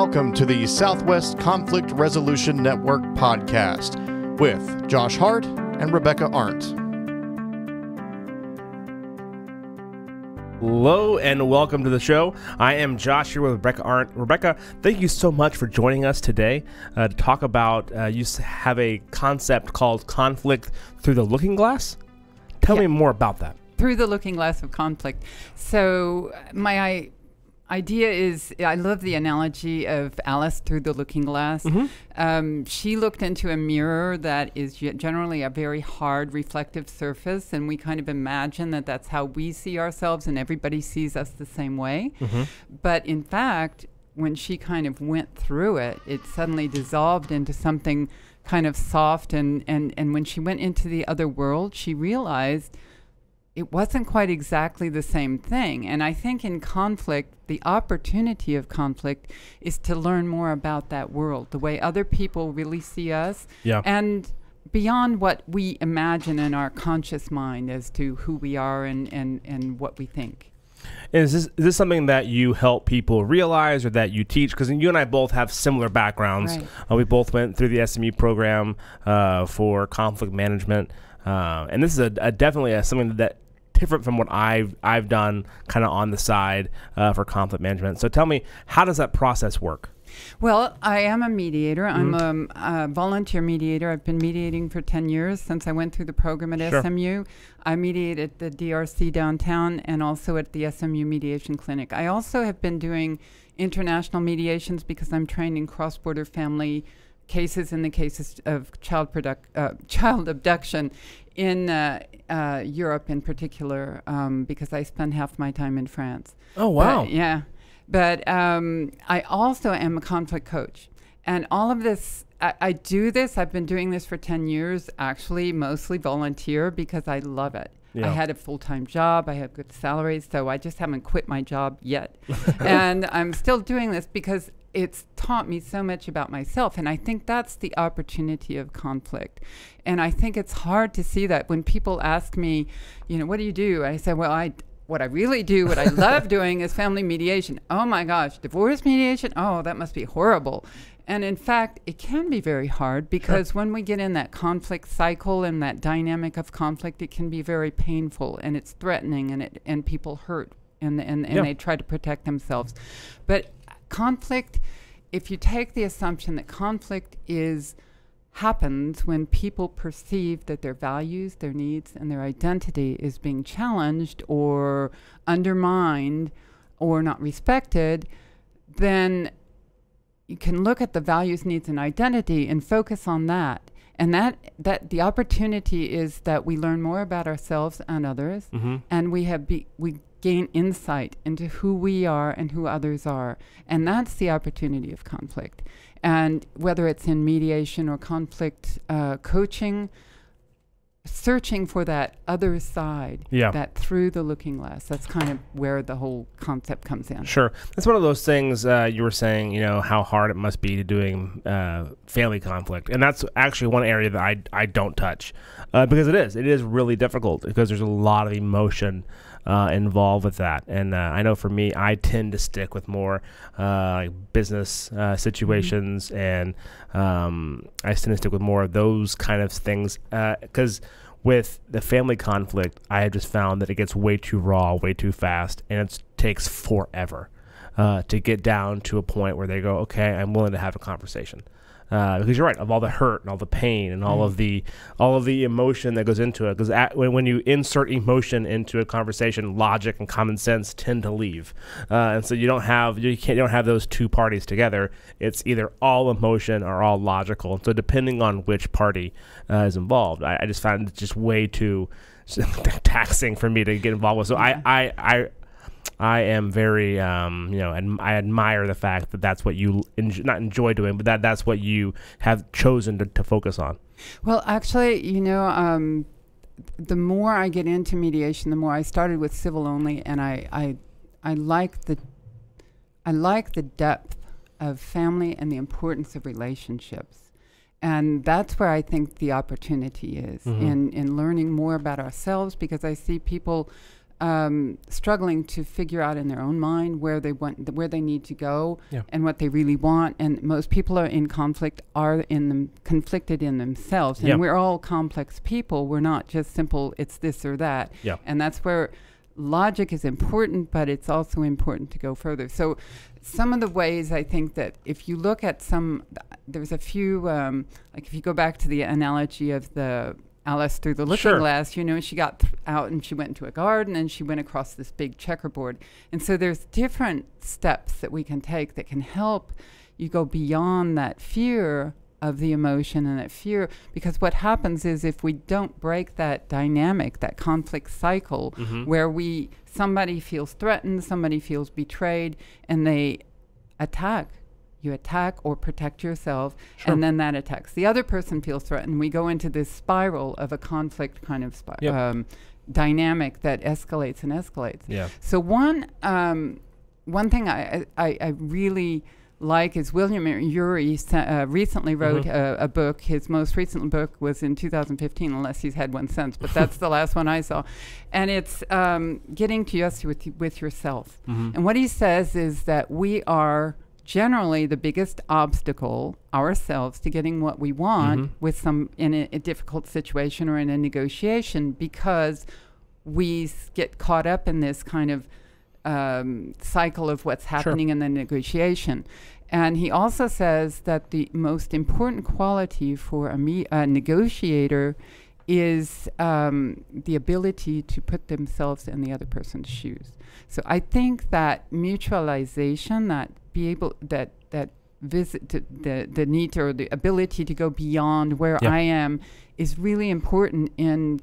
welcome to the Southwest Conflict Resolution Network podcast with Josh Hart and Rebecca Arndt. Hello and welcome to the show. I am Josh here with Rebecca Arndt. Rebecca, thank you so much for joining us today to talk about, you have a concept called conflict through the looking glass. Tell me more about that. Through the looking glass of conflict. So my idea is, I love the analogy of Alice through the looking glass. She looked into a mirror that is generally a very hard reflective surface, and we kind of imagine that that's how we see ourselves and everybody sees us the same way. But in fact, when she kind of went through it, it suddenly dissolved into something kind of soft, and when she went into the other world, she realized it wasn't quite exactly the same thing. And I think in conflict, the opportunity of conflict is to learn more about that world, the way other people really see us, and beyond what we imagine in our conscious mind as to who we are and what we think. Is this something that you help people realize or that you teach? Because you and I both have similar backgrounds. Right. We both went through the SMU program for conflict management. And this is definitely something that different from what I've done kind of on the side for conflict management. So tell me, how does that process work? Well, I am a mediator. I'm a volunteer mediator. I've been mediating for 10 years since I went through the program at SMU. I mediate at the DRC downtown and also at the SMU Mediation Clinic. I also have been doing international mediations because I'm trained in cross-border family cases in the cases of child abduction in Europe in particular, because I spend half my time in France. Oh, wow. But I also am a conflict coach. And all of this, I do this. I've been doing this for 10 years, actually mostly volunteer because I love it. I had a full-time job. I have good salaries, so I just haven't quit my job yet. And I'm still doing this because it's taught me so much about myself. And I think that's the opportunity of conflict. And I think it's hard to see that when people ask me, what do you do? I say, well, what I really do, what I love doing is family mediation. Oh my gosh, divorce mediation? Oh, that must be horrible. And in fact, it can be very hard because when we get in that conflict cycle and that dynamic of conflict, it can be very painful and it's threatening and people hurt and they try to protect themselves. But conflict, if you take the assumption that conflict happens when people perceive that their values, their needs, and their identity is being challenged or undermined or not respected, then you can look at the values, needs, and identity and focus on that. And that the opportunity is that we learn more about ourselves and others, and we gain insight into who we are and who others are. And that's the opportunity of conflict. And whether it's in mediation or conflict coaching, searching for that other side, that through the looking glass, that's kind of where the whole concept comes in. Sure. That's one of those things you were saying, how hard it must be to doing family conflict. And that's actually one area that I don't touch because it is really difficult because there's a lot of emotion involved with that. And I know for me, I tend to stick with more business situations, and I tend to stick with more of those kind of things because with the family conflict, I have just found that it gets way too raw, way too fast, and it takes forever to get down to a point where they go, okay, I'm willing to have a conversation. Because you're right, of all the hurt and all the pain and all of the emotion that goes into it. Because when you insert emotion into a conversation, logic and common sense tend to leave, and so you don't have those two parties together. It's either all emotion or all logical. And so depending on which party is involved, I just find it just way too taxing for me to get involved with. So I am very, and I admire the fact that that's what you not enjoy doing, but that's what you have chosen to focus on. Well, actually, the more I get into mediation, the more I started with civil only, and I like the depth of family and the importance of relationships. And that's where I think the opportunity is in learning more about ourselves, because I see people struggling to figure out in their own mind where they need to go, and what they really want. And most people are in conflict, conflicted in themselves. And we're all complex people. We're not just simple, it's this or that. Yeah. And that's where logic is important, but it's also important to go further. So some of the ways I think that if you look at there's a few, like if you go back to the analogy of the Alice through the looking glass, she got out and she went into a garden and she went across this big checkerboard. And so there's different steps that we can take that can help you go beyond that fear of the emotion and that fear, because what happens is if we don't break that dynamic, that conflict cycle, where somebody feels threatened, somebody feels betrayed, and they attack. You attack or protect yourself, and then that attacks. The other person feels threatened. We go into this spiral of a conflict kind of dynamic that escalates and escalates. Yeah. So one thing I really like is William Ury recently wrote a book. His most recent book was in 2015, unless he's had one since, but that's the last one I saw. And it's getting to yes with yourself. And what he says is that we are generally the biggest obstacle ourselves to getting what we want in a difficult situation or in a negotiation, because we get caught up in this kind of cycle of what's happening in the negotiation. And he also says that the most important quality for a negotiator is the ability to put themselves in the other person's shoes. So I think that mutualization, that be able that visit to the need or the ability to go beyond where I am, is really important in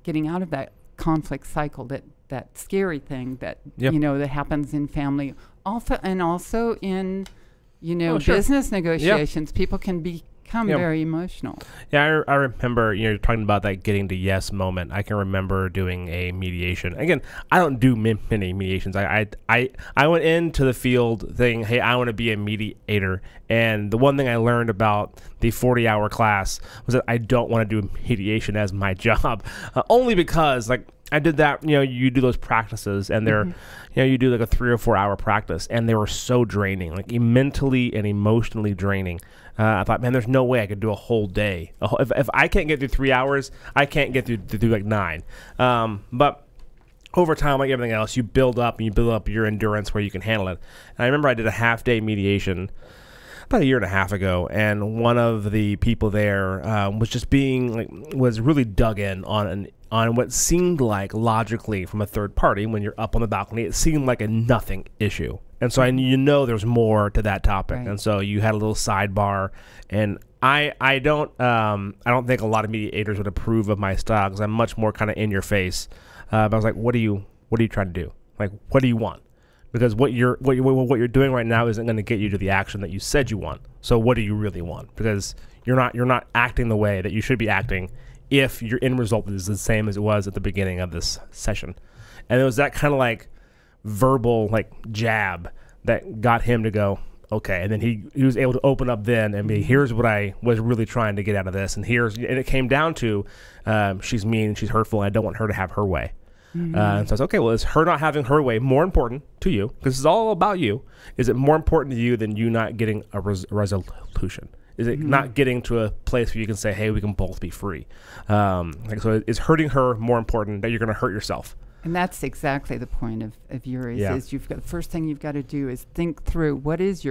getting out of that conflict cycle, that scary thing that that happens in family, also in business negotiations. People can become very emotional. Yeah, I remember you're talking about that getting to yes moment. I can remember doing a mediation. Again, I don't do many mediations. I went into the field thinking, hey, I want to be a mediator. And the one thing I learned about the 40-hour class was that I don't want to do mediation as my job, only because I did that, you do those practices and they're, you do like a 3 or 4 hour practice, and they were so draining, mentally and emotionally draining. I thought, man, there's no way I could do a whole day. If I can't get through 3 hours, I can't get through like 9. But over time, like everything else, you build up your endurance where you can handle it. And I remember I did a half-day mediation about a year and a half ago, and one of the people there was really dug in on what seemed like logically from a third party. When you're up on the balcony, it seemed like a nothing issue. And so there's more to that topic. Right. And so you had a little sidebar, and I don't think a lot of mediators would approve of my style, because I'm much more kind of in your face. But I was like, what are you trying to do? Like, what do you want? Because what you're doing right now isn't going to get you to the action that you said you want. So what do you really want? Because you're not acting the way that you should be acting if your end result is the same as it was at the beginning of this session. And it was that kind of verbal jab that got him to go, okay. And then he was able to open up then and be, here's what I was really trying to get out of this. And it came down to, she's mean, she's hurtful, and I don't want her to have her way. And so I was okay, well, is her not having her way more important to you? Because it's all about you. Is it more important to you than you not getting a resolution? Is it not getting to a place where you can say, hey, we can both be free? So is hurting her more important that you're going to hurt yourself? And that's exactly the point of yours. Is the first thing you've got to do is think through what is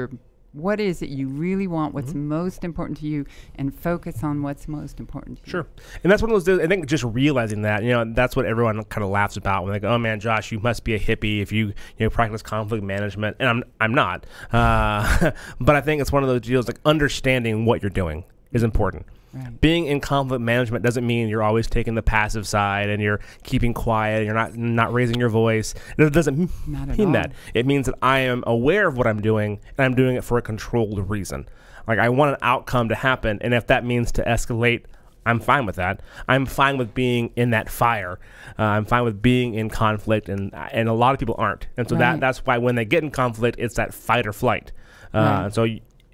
it you really want, what's most important to you, and focus on what's most important to you. Sure. And that's one of those, I think, just realizing that, that's what everyone kind of laughs about when they go, oh man, Josh, you must be a hippie if you practice conflict management. And I'm not. But I think it's one of those deals, understanding what you're doing is important. Right. Being in conflict management doesn't mean you're always taking the passive side and you're keeping quiet, you're not raising your voice. It doesn't mean that. It means that I am aware of what I'm doing, and I'm doing it for a controlled reason. I want an outcome to happen, and if that means to escalate, I'm fine with that. I'm fine with being in that fire. I'm fine with being in conflict, and a lot of people aren't. And so that's why when they get in conflict, it's that fight or flight. And so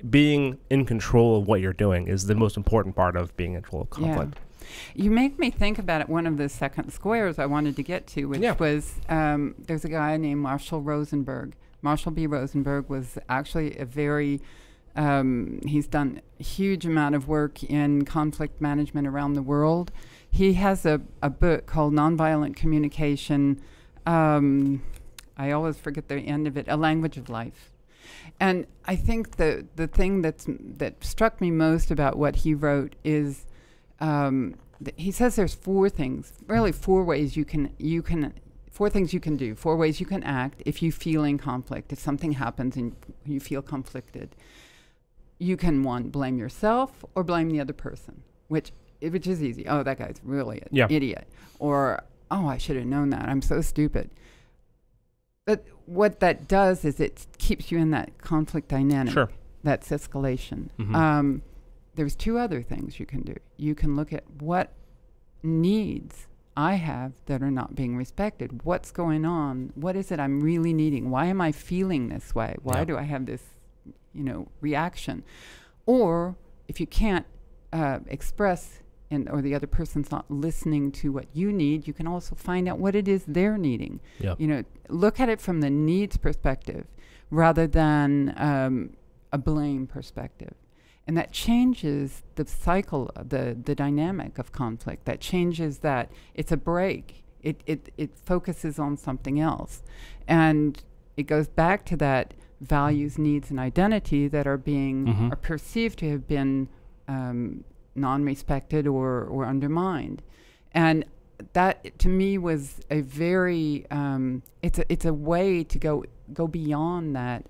being in control of what you're doing is the most important part of being in control of conflict. Yeah. You make me think about it. One of the second squares I wanted to get to, which was there's a guy named Marshall Rosenberg. Marshall B. Rosenberg was actually a very he's done a huge amount of work in conflict management around the world. He has a book called Nonviolent Communication. I always forget the end of it. A Language of Life. And I think the thing that struck me most about what he wrote is he says there's four things, really four ways you can four things you can do, four ways you can act if you feel in conflict, if something happens and you feel conflicted. You can, one, blame yourself or blame the other person, which is easy. Oh, that guy's really an idiot. Or, oh, I should have known that. I'm so stupid. But what that does is it keeps you in that conflict dynamic. Sure. That's escalation. Mm-hmm. There's two other things you can do. You can look at what needs I have that are not being respected. What's going on? What is it I'm really needing? Why am I feeling this way? Why do I have this, reaction? Or if you can't express or the other person's not listening to what you need, you can also find out what it is they're needing. Yep. Look at it from the needs perspective rather than a blame perspective. And that changes the cycle, the dynamic of conflict. That changes that. It's a break. It focuses on something else. And it goes back to that values, needs, and identity that are being are perceived to have been non-respected or undermined. And that to me was a very it's a way to go beyond that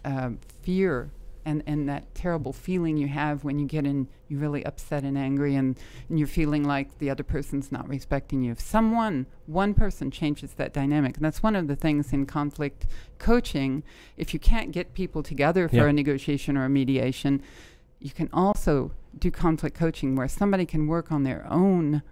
fear and that terrible feeling you have when you get you're really upset and angry and you're feeling like the other person's not respecting you. If one person changes that dynamic, and that's one of the things in conflict coaching, if you can't get people together for a negotiation or a mediation, you can also do conflict coaching where somebody can work on their own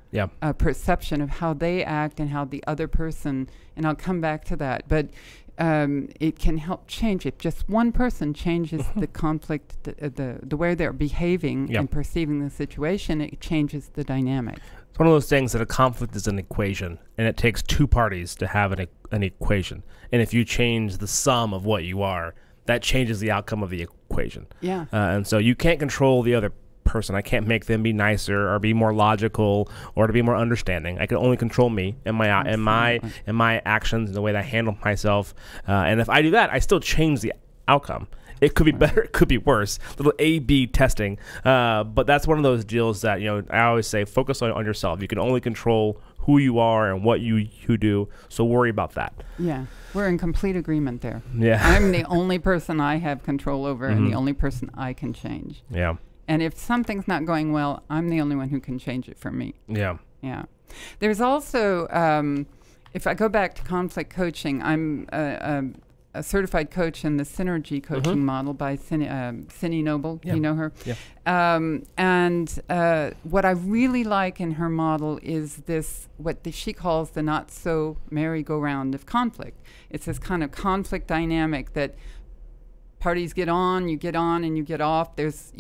perception of how they act and how the other person, and I'll come back to that, but it can help change. If just one person changes the conflict, the way they're behaving and perceiving the situation, it changes the dynamic. It's one of those things that a conflict is an equation, and it takes two parties to have an equation. And if you change the sum of what you are, that changes the outcome of the equation. Yeah. And so you can't control the other person. I can't make them be nicer or be more logical or to be more understanding. I can only control me and my actions and the way that I handle myself. And if I do that, I still change the outcome. It could be better, it could be worse. Little A/B testing. But that's one of those deals that, I always say, focus on yourself. You can only control who you are and what you do. So worry about that. Yeah. We're in complete agreement there. Yeah. I'm the only person I have control over and the only person I can change. Yeah. And if something's not going well, I'm the only one who can change it for me. Yeah. Yeah. There's also, if I go back to conflict coaching, I'm a certified coach in the Synergy coaching model by Cindy Noble. Yeah. You know her? Yeah. And what I really like in her model is this, she calls the not so merry-go-round of conflict. It's this kind of conflict dynamic that parties get on, and you get off. There's,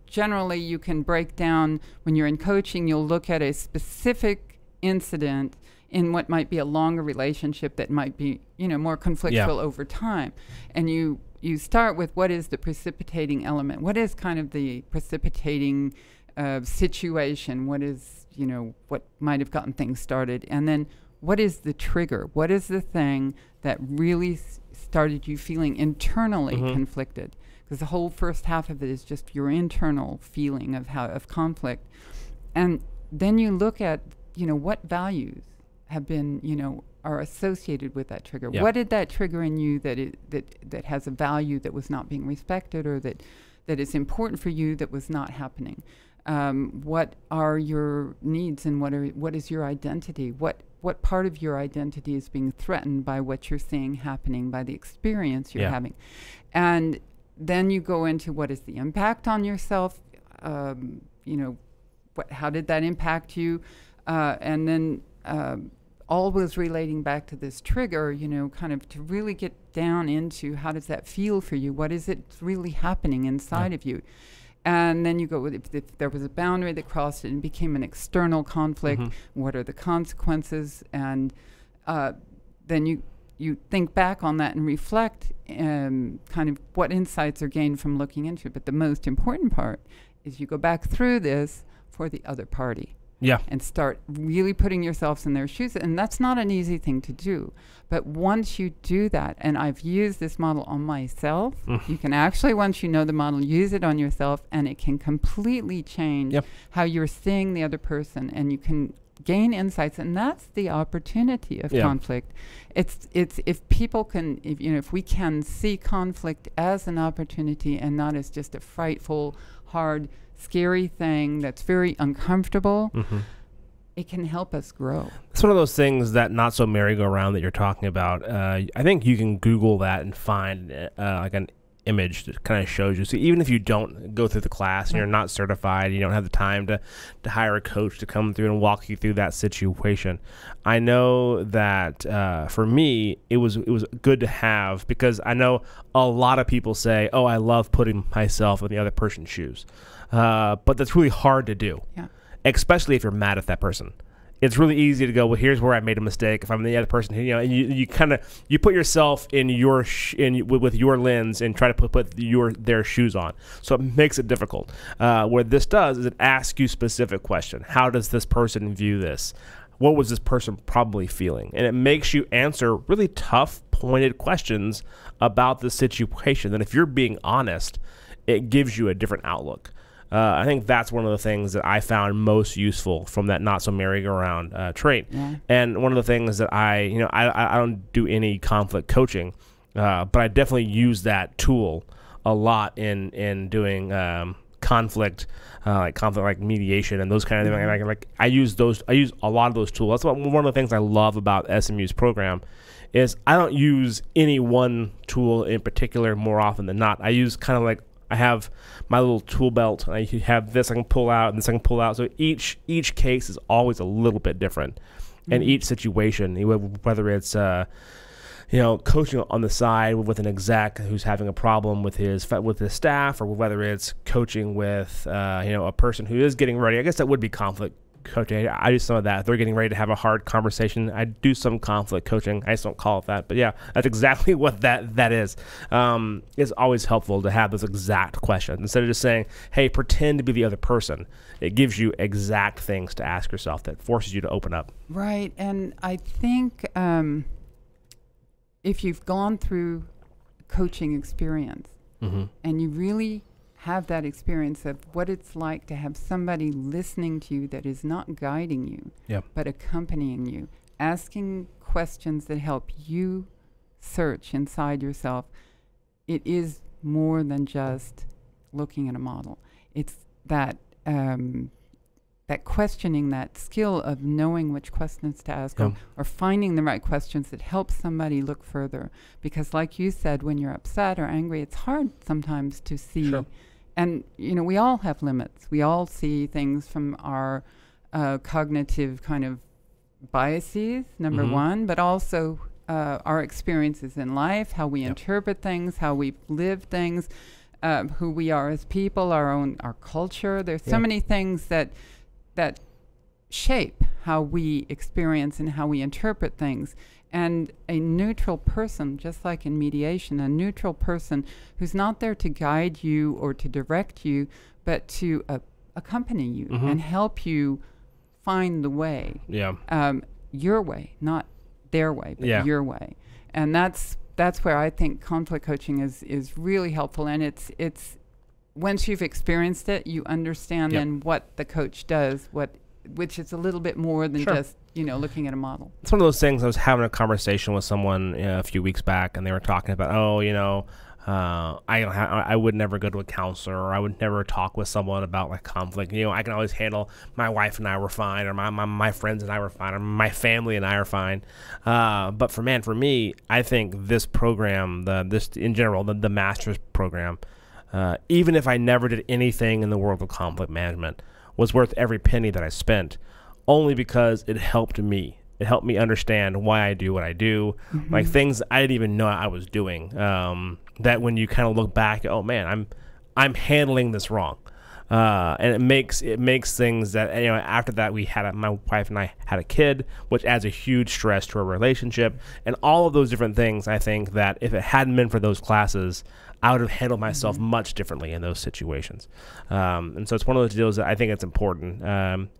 generally you can break down, when you're in coaching, you'll look at a specific incident in what might be a longer relationship that might be, more conflictual over time. And you start with what is the precipitating element? What is kind of the precipitating situation? What is, what might have gotten things started? And then what is the trigger? What is the thing that really started you feeling internally conflicted? Because the whole first half of it is just your internal feeling of conflict. And then you look at, what values have been, are associated with that trigger. Yeah. What did that trigger in you that has a value that was not being respected, or that is important for you that was not happening? What are your needs, and what is your identity? What part of your identity is being threatened by what you're seeing happening, by the experience you're having? And then you go into what is the impact on yourself, how did that impact you? And then always relating back to this trigger, kind of to really get down into how does that feel for you? What is it really happening inside of you? And then you go with if there was a boundary that crossed it and became an external conflict, what are the consequences? And then you think back on that and reflect kind of what insights are gained from looking into it. But the most important part is you go back through this for the other party. Yeah. And start really putting yourselves in their shoes. And that's not an easy thing to do. But once you do that, and I've used this model on myself, you can actually, once you know the model, use it on yourself, and it can completely change how you're seeing the other person, and you can gain insights. And that's the opportunity of conflict. It's if people can, if we can see conflict as an opportunity and not as just a frightful, hard, scary thing that's very uncomfortable, it can help us grow. It's one of those things, that not so merry-go-round that you're talking about. I think you can Google that and find like an image that kind of shows you. So even if you don't go through the class and you're not certified, you don't have the time to hire a coach to come through and walk you through that situation. I know that for me, it was good to have, because I know a lot of people say, oh, I love putting myself in the other person's shoes. But that's really hard to do, especially if you're mad at that person. It's really easy to go, well, here's where I made a mistake. If I'm the other person, and you kind of put yourself in your with your lens and try to put their shoes on. So it makes it difficult. What this does is it asks you specific question. How does this person view this? What was this person probably feeling? And it makes you answer really tough, pointed questions about the situation. And if you're being honest, it gives you a different outlook. I think that's one of the things that I found most useful from that not so merry-go-round trait. And one of the things that I don't do any conflict coaching, but I definitely use that tool a lot in doing conflict mediation and those kind of things. Like I use a lot of those tools. That's one of the things I love about SMU's program. Is I don't use any one tool in particular more often than not. I use kind of like, I have my little tool belt. I have this I can pull out and this I can pull out. So each case is always a little bit different, and each situation, whether it's coaching on the side with an exec who's having a problem with his staff, or whether it's coaching with a person who is getting ready. I guess that would be conflict coaching. I do some of that. If they're getting ready to have a hard conversation, I do some conflict coaching. I just don't call it that, but yeah, that's exactly what that is. It's always helpful to have those exact questions instead of just saying, hey, pretend to be the other person. It gives you exact things to ask yourself that forces you to open up. Right. And I think if you've gone through coaching experience and you really have that experience of what it's like to have somebody listening to you that is not guiding you, but accompanying you, asking questions that help you search inside yourself, it is more than just looking at a model. It's that that questioning, that skill of knowing which questions to ask, or finding the right questions that help somebody look further. Because like you said, when you're upset or angry, it's hard sometimes to see. And, we all have limits. We all see things from our cognitive kind of biases, number one, but also our experiences in life, how we interpret things, how we live things, who we are as people, our culture. There's so many things that shape how we experience and how we interpret things. And a neutral person, just like in mediation, a neutral person who's not there to guide you or to direct you, but to accompany you and help you find the way. Your way, not their way, but your way. And that's where I think conflict coaching is really helpful. And it's once you've experienced it, you understand then what the coach does, which is a little bit more than just looking at a model. It's one of those things. I was having a conversation with someone a few weeks back, and they were talking about, I would never go to a counselor, or I would never talk with someone about like conflict. I can always handle, my wife and I were fine, or my friends and I were fine, or my family and I are fine. But for me, I think this program, the master's program, even if I never did anything in the world of conflict management, was worth every penny that I spent, only because it helped me. It helped me understand why I do what I do, like things I didn't even know I was doing. That when you kind of look back, oh man, I'm handling this wrong. And it makes things that, you know, after that my wife and I had a kid, which adds a huge stress to our relationship, and all of those different things. I think that if it hadn't been for those classes, I would have handled myself much differently in those situations. And so it's one of those deals that I think it's important.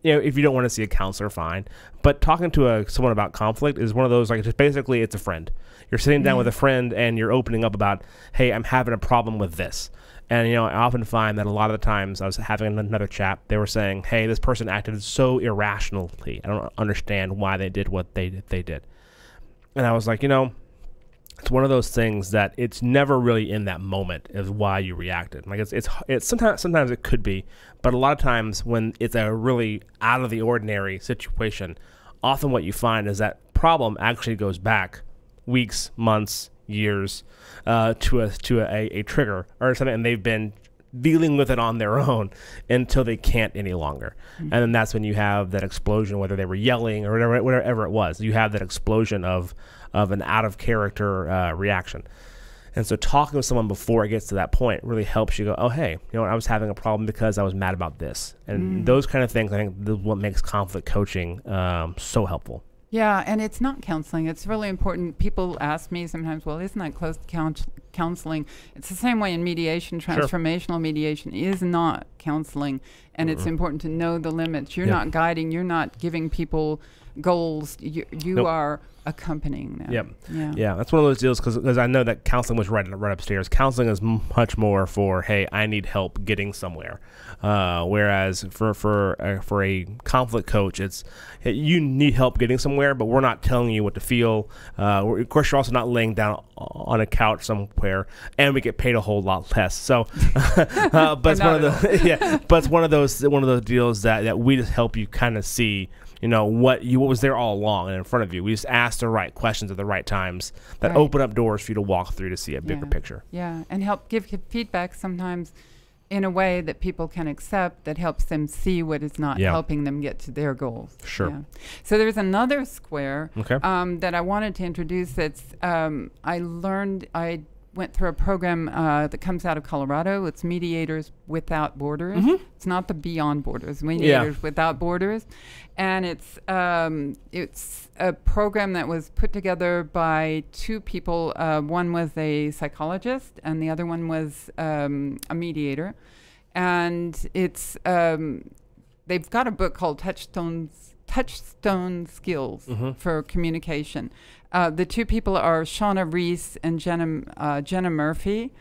You know, if you don't want to see a counselor, fine. But talking to someone about conflict is one of those, like, just basically it's a friend. You're sitting down with a friend and you're opening up about, hey, I'm having a problem with this. And, you know, I often find that a lot of the times I was having another chat, they were saying, hey, this person acted so irrationally. I don't understand why they did what they did. And I was like, you know, it's one of those things that it's never really in that moment of why you reacted. Like it's sometimes it could be, but a lot of times when it's a really out of the ordinary situation, often what you find is that problem actually goes back weeks, months, years to a trigger or something, and they've been dealing with it on their own until they can't any longer. And then that's when you have that explosion, whether they were yelling or whatever it was. You have that explosion of an out of character reaction. And so talking with someone before it gets to that point really helps you go, oh, hey, you know what, I was having a problem because I was mad about this. And those kind of things, I think, is what makes conflict coaching so helpful. Yeah, and it's not counseling. It's really important. People ask me sometimes, well, isn't that close to counseling? It's the same way in mediation. Transformational mediation is not counseling, and it's important to know the limits. You're not guiding. You're not giving people goals. You are accompanying them. Yeah, that's one of those deals, because I know that counseling was right upstairs. Counseling is much more for, hey, I need help getting somewhere, whereas for a conflict coach, it's, hey, you need help getting somewhere, but we're not telling you what to feel. Of course, you're also not laying down on a couch somewhere, and we get paid a whole lot less. So, but it's one of those deals that we just help you kind of see, you know, what was there all along and in front of you. We just ask the right questions at the right times that open up doors for you to walk through to see a bigger picture. Yeah, and help give feedback sometimes in a way that people can accept, that helps them see what is not helping them get to their goals. Sure. Yeah. So there's another square that I wanted to introduce that's I went through a program that comes out of Colorado. It's Mediators Without Borders. It's not the Beyond Borders, Mediators Without Borders. And it's a program that was put together by two people. One was a psychologist and the other one was a mediator. And it's they've got a book called Touchstone Skills for Communication. The two people are Shauna Reese and Jenna Murphy.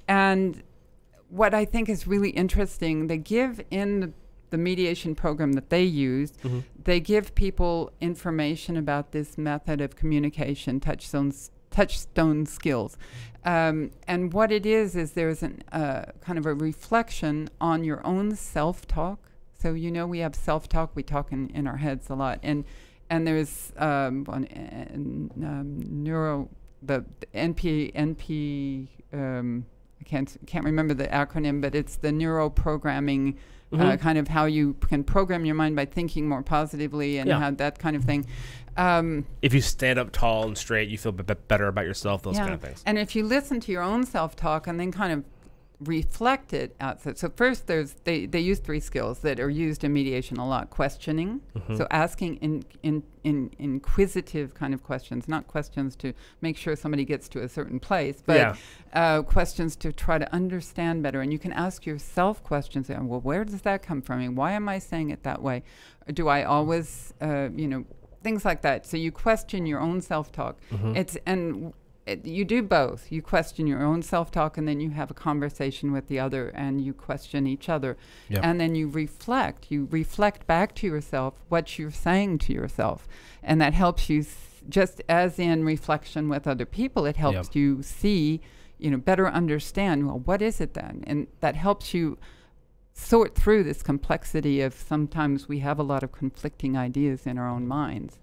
And what I think is really interesting, they give in the mediation program that they use, they give people information about this method of communication, touchstone skills. And what it is there's kind of a reflection on your own self-talk. So, you know, we have self-talk, we talk in our heads a lot. And there's the NP, I can't remember the acronym, but it's the neuroprogramming, kind of how you can program your mind by thinking more positively and how that kind of thing. If you stand up tall and straight, you feel better about yourself, those kind of things. And if you listen to your own self-talk and then kind of reflect it outside. So first they use three skills that are used in mediation a lot. Questioning, so asking inquisitive kind of questions, not questions to make sure somebody gets to a certain place, but questions to try to understand better. And you can ask yourself questions, well, where does that come from? And why am I saying it that way? Or do I always, things like that. So you question your own self-talk. You do both. You question your own self-talk, and then you have a conversation with the other, and you question each other. And then you reflect. You reflect back to yourself what you're saying to yourself. And that helps you, just as in reflection with other people, it helps you see, better understand, well, what is it then? And that helps you sort through this complexity of sometimes we have a lot of conflicting ideas in our own minds.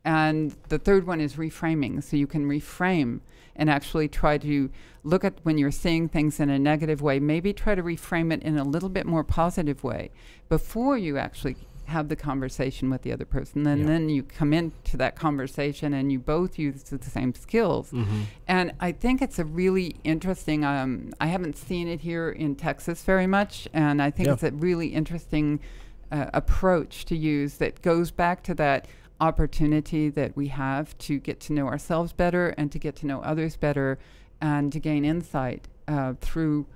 And the third one is reframing. So you can reframe and actually try to look at when you're seeing things in a negative way, maybe try to reframe it in a little bit more positive way before you actually have the conversation with the other person. And then you come into that conversation and you both use the same skills. And I think it's a really interesting, I haven't seen it here in Texas very much. And I think it's a really interesting approach to use that goes back to that opportunity that we have to get to know ourselves better and to get to know others better and to gain insight through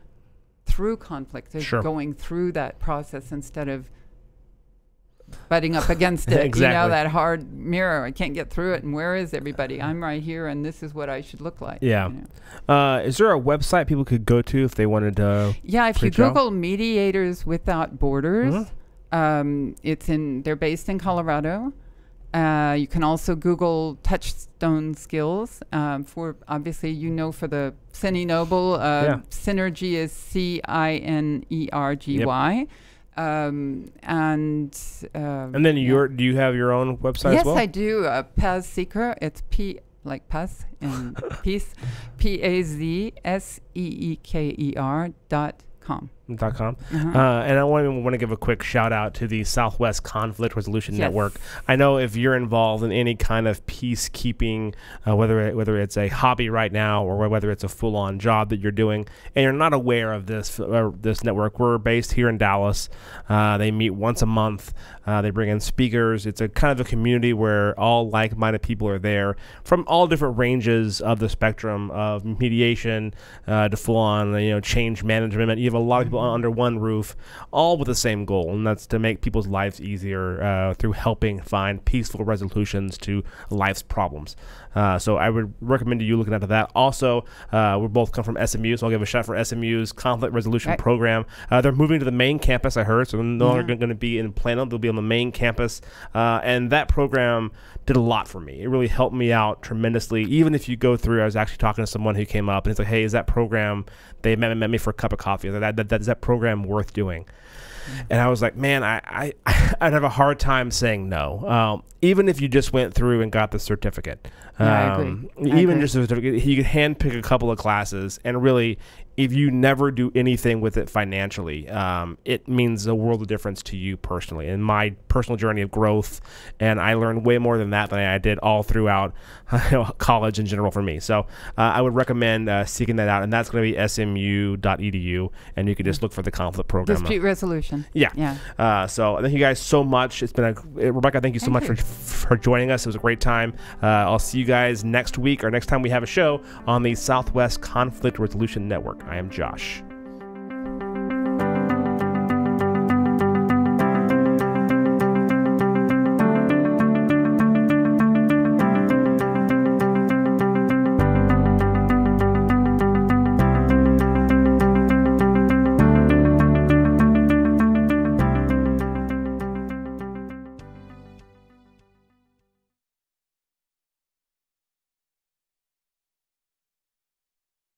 conflict, going through that process instead of butting up against it. Exactly. You know, that hard mirror. I can't get through it. And where is everybody? I'm right here, and this is what I should look like. Yeah. You know? Is there a website people could go to if they wanted to? Yeah, if you Google Mediators Without Borders, they're based in Colorado. You can also Google Touchstone Skills for, obviously, for the Cine Noble. Synergy is CINERGY. And then do you have your own website as well? Yes, I do. Paz Seeker. It's P like Paz and peace. PAZSEEKER.com. .com. And I want to give a quick shout out to the Southwest Conflict Resolution Network. I know if you're involved in any kind of peacekeeping, whether it's a hobby right now or whether it's a full-on job that you're doing, and you're not aware of this network, we're based here in Dallas. They meet once a month. They bring in speakers. It's a kind of a community where all like-minded people are there from all different ranges of the spectrum of mediation to full-on change management. You have a lot of people under one roof, all with the same goal, and that's to make people's lives easier through helping find peaceful resolutions to life's problems. So I would recommend you looking into that. Also, we both come from SMU, so I'll give a shout for SMU's Conflict Resolution Program. They're moving to the main campus, I heard, so they're no longer going to be in Plano. They'll be on the main campus, and that program did a lot for me. It really helped me out tremendously. Even if you go through, I was actually talking to someone who came up, and it's like, hey, is that program, they met me for a cup of coffee. Is that program worth doing? And I was like, man, I'd have a hard time saying no. Even if you just went through and got the certificate. I agree. Just a certificate, you could handpick a couple of classes, and really, if you never do anything with it financially, it means a world of difference to you personally. In my personal journey of growth, and I learned way more than that than I did all throughout college in general for me. So I would recommend seeking that out, and that's going to be smu.edu, and you can just look for the conflict program. Dispute resolution. Yeah. So thank you guys so much. It's been Rebecca, thank you so much for joining us. It was a great time. I'll see you guys next week or next time we have a show on the Southwest Conflict Resolution Network. I am Josh.